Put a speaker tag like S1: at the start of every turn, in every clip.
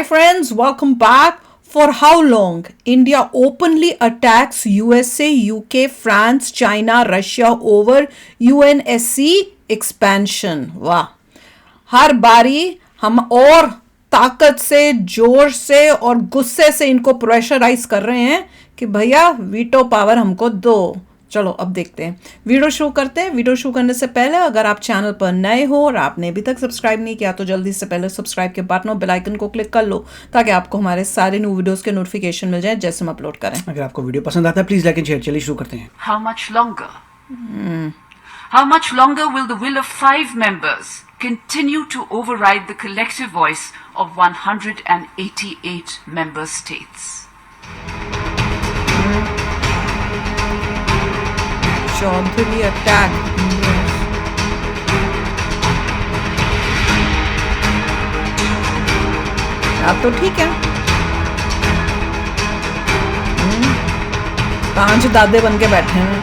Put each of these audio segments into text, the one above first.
S1: friends, welcome back. For how long India openly attacks USA, UK, France, China, Russia over UNSC expansion? वाह, हर बारी हम और ताकत से, जोर से और गुस्से से इनको प्रेशराइज कर रहे हैं कि भैया वीटो पावर हमको दो। चलो अब देखते हैं, वीडियो शुरू करते हैं। वीडियो शुरू करने से पहले अगर आप चैनल पर नए हो और आपने अभी तक सब्सक्राइब नहीं किया तो जल्दी से पहले सब्सक्राइब के बटन और बेल आइकन को क्लिक कर लो ताकि आपको हमारे सारे न्यू वीडियोस के नोटिफिकेशन मिल जाए जैसे हम अपलोड करें।
S2: अगर आपको वीडियो पसंद आता है प्लीज लाइक एंड शेयर। चलिए शुरू करते हैं।
S3: How much longer? How much longer will the will of 5 members continue to override the collective voice of 188 member states?
S1: Chaudhary attack. अब तो ठीक है, 5 दादे बन के बैठे हैं।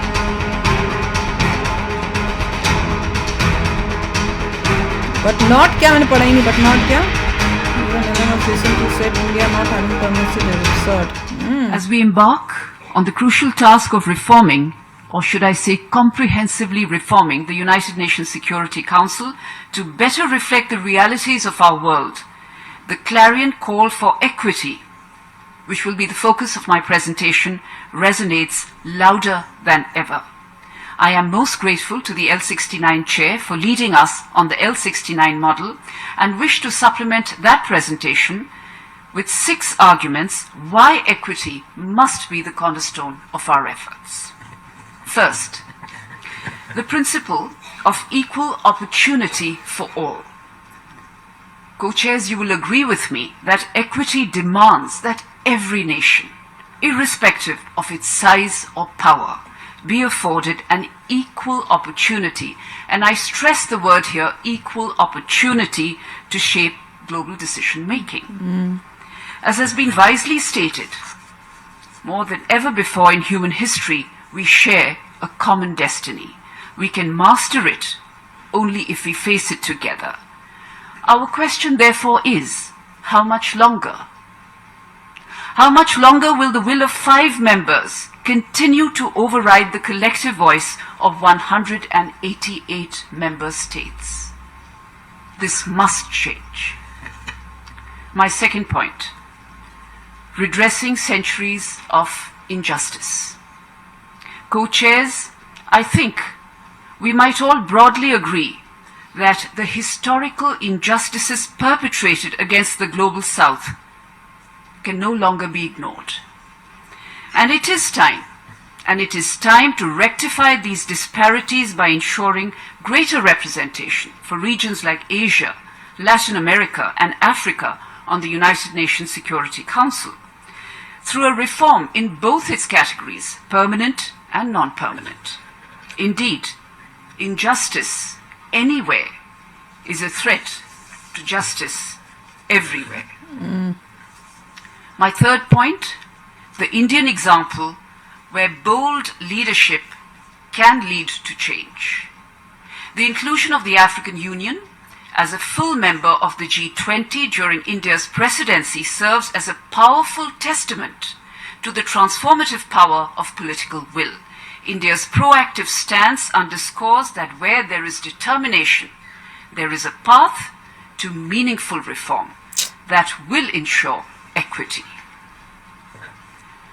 S1: बट नॉट क्या, मैंने पढ़ा ही नहीं। बट नॉट क्या,
S3: As we embark on the crucial task of reforming, or should I say comprehensively reforming, the United Nations Security Council to better reflect the realities of our world, the clarion call for equity, which will be the focus of my presentation, resonates louder than ever. I am most grateful to the L69 chair for leading us on the L69 model and wish to supplement that presentation with 6 arguments why equity must be the cornerstone of our efforts. First, the principle of equal opportunity for all. Co-chairs, you will agree with me that equity demands that every nation, irrespective of its size or power, be afforded an equal opportunity, and I stress the word here, equal opportunity, to shape global decision making. As has been wisely stated, more than ever before in human history, we share a common destiny. We can master it only if we face it together. Our question therefore is, how much longer? How much longer will the will of 5 members continue to override the collective voice of 188 member states? This must change. My second point, redressing centuries of injustice. Co-chairs, I think we might all broadly agree that the historical injustices perpetrated against the global South can no longer be ignored. And it is time to rectify these disparities by ensuring greater representation for regions like Asia, Latin America, and Africa on the United Nations Security Council, through a reform in both its categories, permanent and non-permanent. Indeed, injustice anywhere is a threat to justice everywhere. My third point, the Indian example where bold leadership can lead to change. The inclusion of the African Union as a full member of the G20 during India's presidency serves as a powerful testament to the transformative power of political will. India's proactive stance underscores that where there is determination, there is a path to meaningful reform that will ensure equity.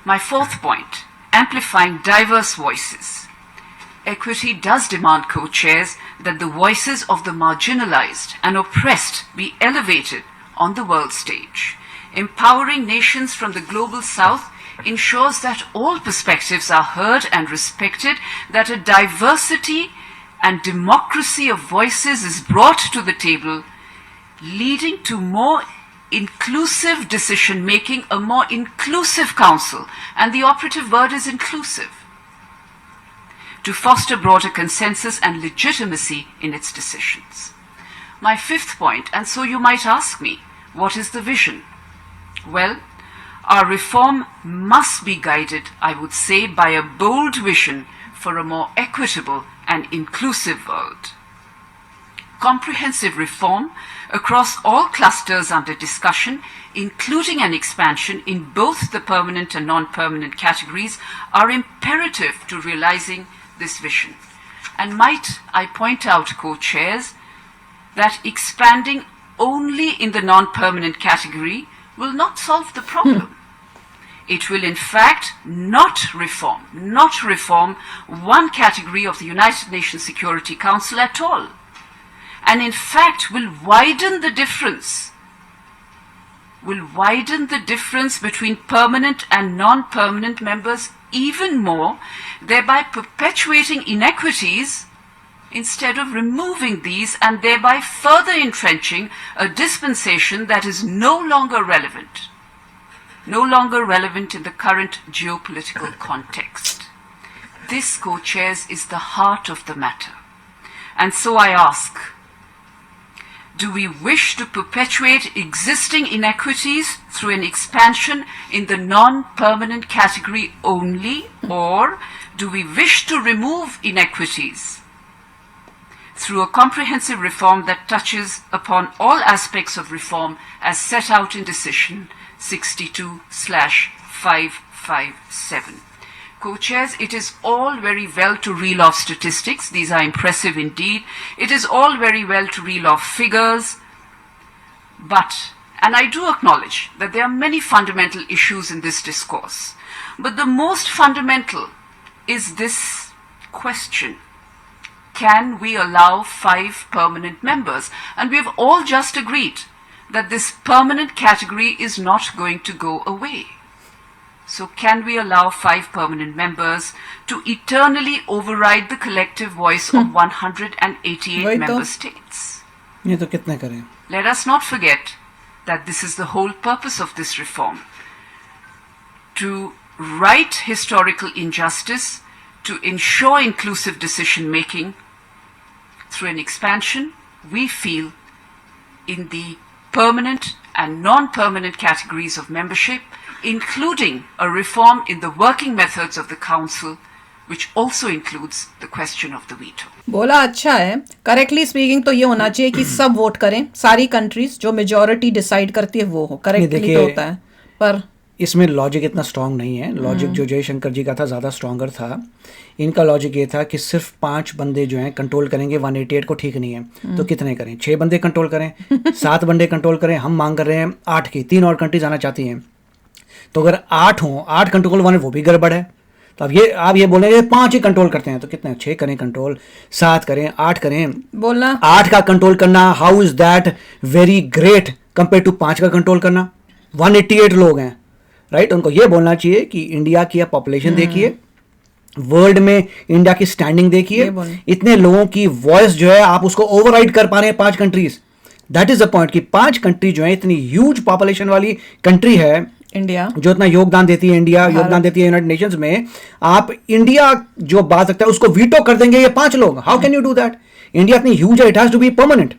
S3: My fourth point, amplifying diverse voices. Equity does demand, co-chairs, that the voices of the marginalized and oppressed be elevated on the world stage. Empowering nations from the global South ensures that all perspectives are heard and respected, that a diversity and democracy of voices is brought to the table, leading to more inclusive decision making, a more inclusive council, and the operative word is inclusive, to foster broader consensus and legitimacy in its decisions. My fifth point, and so you might ask me, what is the vision? Well, our reform must be guided, I would say, by a bold vision for a more equitable and inclusive world. comprehensive reform across all clusters under discussion, including an expansion in both the permanent and non-permanent categories, are imperative to realizing this vision. And might I point out, co-chairs, that expanding only in the non-permanent category will not solve the problem. It will in fact not reform one category of the United Nations Security Council at all, and in fact will widen the difference between permanent and non-permanent members even more, thereby perpetuating inequities instead of removing these, and thereby further entrenching a dispensation that is no longer relevant in the current geopolitical context. This, co-chairs, is the heart of the matter. And so I ask, do we wish to perpetuate existing inequities through an expansion in the non-permanent category only, or do we wish to remove inequities through a comprehensive reform that touches upon all aspects of reform as set out in Decision 62/557? Co-chairs, it is all very well to reel off statistics. These are impressive indeed. It is all very well to reel off figures. But, and I do acknowledge that there are many fundamental issues in this discourse, but the most fundamental is this question: can we allow 5 permanent members? And we have all just agreed that this permanent category is not going to go away. So can we allow 5 permanent members to eternally override the collective voice of 188 member states?
S2: ये तो कितने करें?
S3: Let us not forget that this is the whole purpose of this reform: to right historical injustice, to ensure inclusive decision making through an expansion, we feel, in the permanent and non-permanent categories of membership, including a reform in the working methods of the Council, which also includes the question of the veto.
S1: बोला अच्छा है. Correctly speaking तो ये होना चाहिए कि सब vote करें, सारी कंट्रीज जो मेजॉरिटी डिसाइड करती है वो हो. करेक्टली तो होता है, पर
S2: इसमें लॉजिक इतना स्ट्रांग नहीं है. लॉजिक जो जयशंकर जी का था ज़्यादा स्ट्रांगर था. इनका लॉजिक ये था कि सिर्फ 5 बंदे जो हैं कंट्रोल करेंगे 188 को, ठीक नहीं है. तो कितने करें? 6 बंदे कंट्रोल करें, 7 बंदे कंट्रोल करें. हम मांग कर रहे हैं 8 की. 3 और कंट्रीज आना चाहती हैं. तो अगर 8 हों, 8 कंट्रोल वाले, वो भी गड़बड़ है. तो अब ये आप ये बोलेंगे 5 ही कंट्रोल करते हैं, तो कितने? 6 करें कंट्रोल, 7 करें, 8 करें.
S1: बोलना
S2: 8 का कंट्रोल करना, how is that very great compare to 5 का कंट्रोल करना? 188 लोग हैं, राइट? उनको ये बोलना चाहिए कि इंडिया की आप पॉपुलेशन देखिए, वर्ल्ड में इंडिया की स्टैंडिंग देखिए, इतने लोगों की वॉइस जो है आप उसको ओवरराइड कर पा रहे हैं 5 countries. That is the point कि 5 कंट्री जो है, इतनी ह्यूज पॉपुलेशन वाली कंट्री है,
S1: इंडिया
S2: जो इतना योगदान देती है, इंडिया योगदान देती है यूनाइटेड नेशंस में. आप इंडिया जो बात सकता है उसको वीटो कर देंगे ये 5 लोग. How can you do that? India इतनी ह्यूज है, it has to be permanent.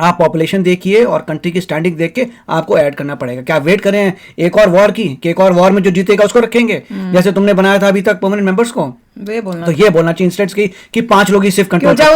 S2: आप पॉपुलेशन देखिए और कंट्री की स्टैंडिंग देख के आपको ऐड करना पड़ेगा. क्या वेट करें एक और वॉर की, कि एक और वॉर में जो जीतेगा उसको रखेंगे, जैसे तुमने बनाया था अभी तक परमानेंट मेंबर्स को? तो ये बोलना चाहिए इंस्टेंट कि 5 लोग ही सिर्फ कंट्रोल करते हैं.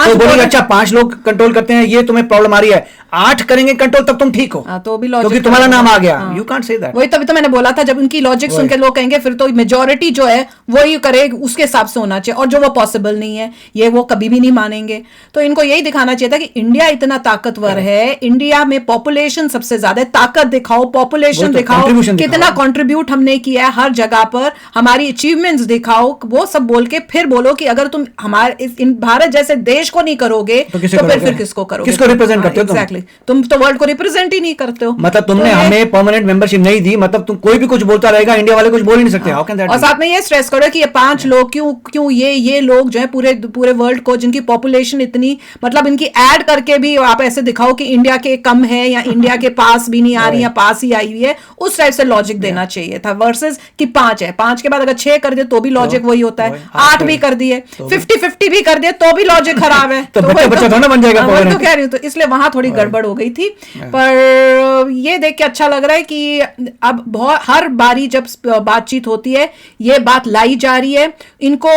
S2: तो बोलिए अच्छा 5 लोग कंट्रोल करते हैं, ये तुम्हें प्रॉब्लम आ रही है, 8 करेंगे कंट्रोल तब तुम ठीक हो,
S1: तो भी
S2: क्योंकि तुम्हारा नाम आ गया. You can't say that.
S1: वही तभी तो मैंने बोला था, जब उनकी लॉजिक सुन के लोग कहेंगे फिर तो मेजॉरिटी जो है वही करे, उसके हिसाब से होना चाहिए, और जो वो पॉसिबल नहीं है, ये वो कभी भी नहीं मानेंगे. तो इनको यही दिखाना चाहिए था कि इंडिया इतना ताकतवर है, इंडिया में पॉपुलेशन सबसे ज्यादा, ताकत दिखाओ, पॉपुलेशन दिखाओ, कितना कंट्रीब्यूट हमने किया है हर जगह पर, हमारी अचीवमेंट्स दिखाओ, वो सब बोल के फिर बोलो कि अगर तुम हमारे भारत जैसे देश को नहीं करोगे तो फिर किसको करोगे?
S2: किसको रिप्रेजेंट करते हो?
S1: एग्जैक्टली. तुम तो वर्ल्ड को रिप्रेजेंट ही नहीं करते हो.
S2: मतलब तुमने हमें परमानेंट मेंबरशिप नहीं दी, मतलब तुम कोई भी कुछ बोलता रहेगा, इंडिया वाले कुछ बोल ही नहीं सकते. How can that?
S1: और साथ में ये स्ट्रेस करो कि ये 5 लोग क्यों ये लोग जो है पूरे वर्ल्ड को, जिनकी पॉपुलेशन इतनी, मतलब इनकी ऐड करके भी आप आप ऐसे दिखाओ कि इंडिया के कम है या इंडिया के पास भी नहीं आ रही या पास ही आई हुई है, उस टाइप से लॉजिक देना चाहिए था, वर्सेस कि 5 है, 5 के बाद अगर 6 कर दिए तो भी लॉजिक वही होता है, 8 भी कर दिए, 50-50 भी कर दिए तो भी लॉजिक खराब है।
S2: तो बच्चा थोड़ा बन जाएगा,
S1: तो कह रही हूँ, तो इसलिए वहां थोड़ी गड़बड़ हो गई थी। पर ये देख के अच्छा लग रहा है कि अब बहुत हर बारी जब बातचीत होती है ये बात लाई जा रही है, इनको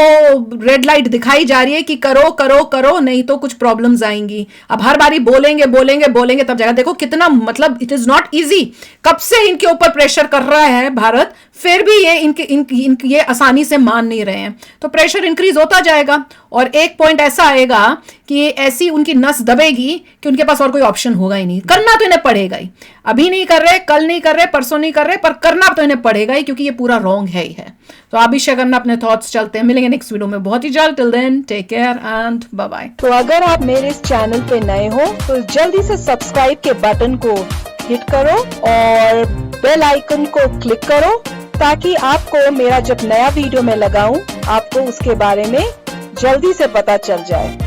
S1: रेड लाइट दिखाई जा रही है कि करो करो करो, नहीं तो कुछ प्रॉब्लम्स आएंगी। अब हर बारी बोलेंगे बोलेंगे बोलेंगे तब जाएगा। देखो कितना, मतलब इट इज नॉट इजी, कब से इनके ऊपर प्रेशर कर रहा है भारत, फिर भी ये ये आसानी से मान नहीं रहे हैं, तो प्रेशर इंक्रीज होता जाएगा और एक पॉइंट ऐसा आएगा कि ऐसी उनकी नस दबेगी कि उनके पास और कोई ऑप्शन होगा ही नहीं, करना तो इन्हें पड़ेगा ही। अभी नहीं कर रहे, कल नहीं कर रहे, परसों नहीं कर रहे, पर करना तो इन्हें पड़ेगा ही, क्योंकि ये पूरा रॉन्ग है ही है। तो आप भी शेयर करना अपने थॉट्स। चलते हैं, मिलेंगे नेक्स्ट वीडियो में बहुत ही जल्द। Till then take care and bye bye.
S4: तो अगर आप मेरे इस चैनल पे नए हो तो जल्दी से सब्सक्राइब के बटन को हिट करो और बेल आइकन को क्लिक करो, ताकि आपको मेरा जब नया वीडियो मैं लगाऊं आपको उसके बारे में जल्दी से पता चल जाए।